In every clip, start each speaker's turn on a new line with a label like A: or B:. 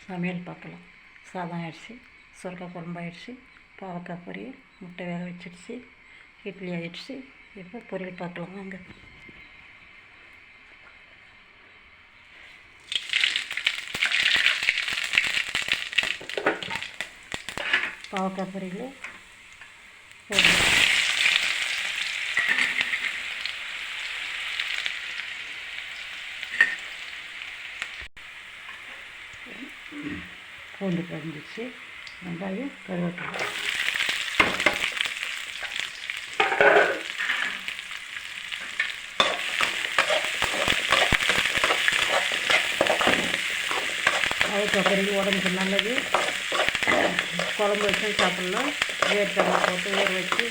A: சமையல் பார்க்கலாம். சாதம் ஆயிடுச்சு, சுரக்காய் குழம்பு ஆயிடுச்சு, பாவக்காய் பொரியல், முட்டை வேக வச்சிடுச்சு, இட்லி ஆயிடுச்சு. இப்போ பொரியல் பார்க்கலாம் வாங்க. பாவக்காய் பொரியல் பூண்டு கரைஞ்சிச்சு, வெங்காயம், கருவேப்பிலை. பாவக்காய் பொரியல் உடம்புக்கு நல்லது. குழம்பு வச்சு சாப்பிட்லாம், வேர்க்கடலை போட்டு ஊற வச்சு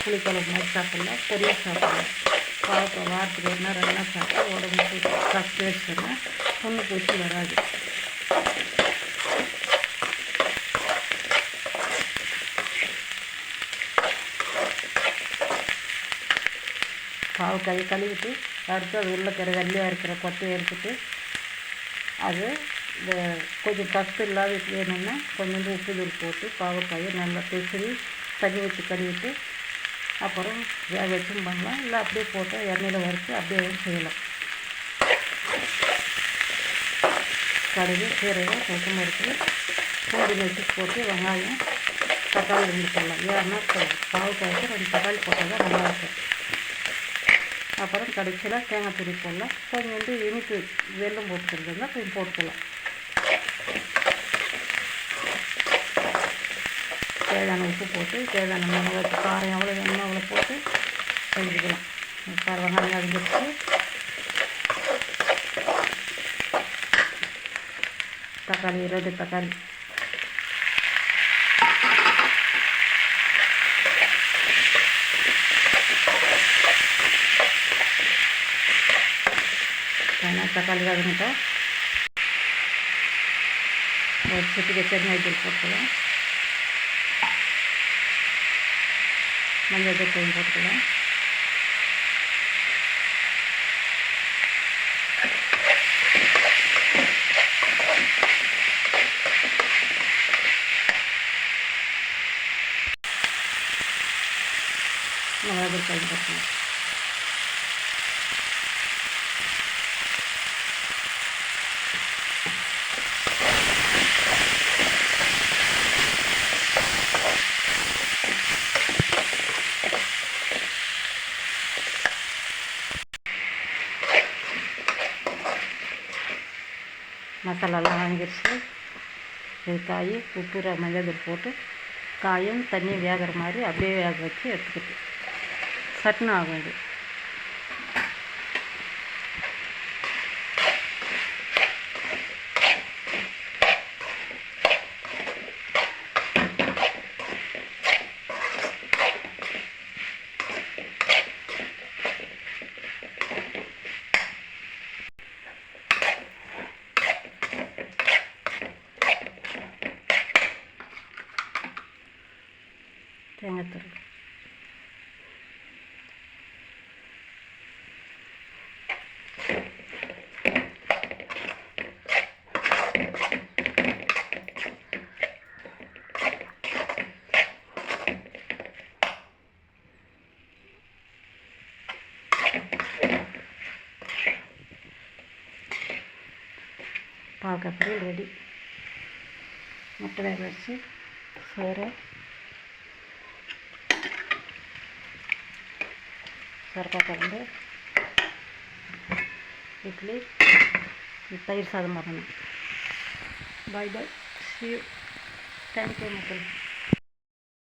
A: புளிக்குழம்பு மாதிரி சாப்பிட்லாம், பொரியல் சாப்பிட்லாம். பாவக்காய் வாரத்துக்கு 1 நாள் 2 நாள் சாப்பிட்டா உடம்புக்கு சத்து வச்சுன்னா ஒன்று பூச்சி வராது. பாவக்காயை கழுவிட்டு அடுத்து அது உள்ள வெள்ளையாக இருக்கிற கொட்டையை எடுத்துட்டு அது இந்த கொஞ்சம் கஷ்டம் இல்லாத வேணும்னா கொஞ்சோண்டு உப்பு தூள் போட்டு பாவக்காயை நல்லா பிசிறி தண்ணி வச்சு கழுவிட்டு அப்புறம் வேக வச்சும் பண்ணலாம், இல்லை அப்படியே போட்டு எண்ணெயில் வறுத்து அப்படியே செய்யலாம். கடுகு, சீரகம், கொத்தமல்லி, பூண்டு வச்சு போட்டு வெங்காயம், தக்காளி 2 போடலாம். ஏன்னா பாவக்காய்க்கு 2 தக்காளி போட்டால் தான் நல்லாயிருக்கும். அப்புறம் கடைசியில் தேங்காய் துருவி போடலாம். கொஞ்சம் இனிப்பு வெல்லம் போட்டுக்கிறது இருந்தால் கொஞ்சம் போட்டுக்கலாம். தேவையான உப்பு போட்டு தேவையான மிளகாய் காரம் எவ்வளோ வேணுமோ அவ்வளோ போட்டு செஞ்சுக்கலாம். வெங்காயம் அரிஞ்சிட்டு தக்காளி 2 தக்காளி தக்காளி வதங்கிட்டோம். ஒரு சிட்டிகை பெருங்காய தூள் போட்டுக்கலாம், மஞ்சள் தூள் கொஞ்சம் போட்டுக்கலாம், மிளகாய் தூள் கொஞ்சம் போட்டுக்கலாம். மசாலாலாம் வாங்கிடுச்சு. இது காய் உப்பு மஞ்சள் போட்டு காயும் தண்ணி வேகிற மாதிரி அப்படியே வேக வச்சு எடுத்துக்கிட்டு சட்னி ஆகும். இது தேங்காய் துருவல், பாவக்காய் பொரியல் ரெடி. முட்டை வேக வச்சு சோறு, சுரக்காய் குழம்பு, இட்லி, தயிர் சாதம் பண்ணணும். பாய் பாய், see you. தேங்க்யூ மக்கள்.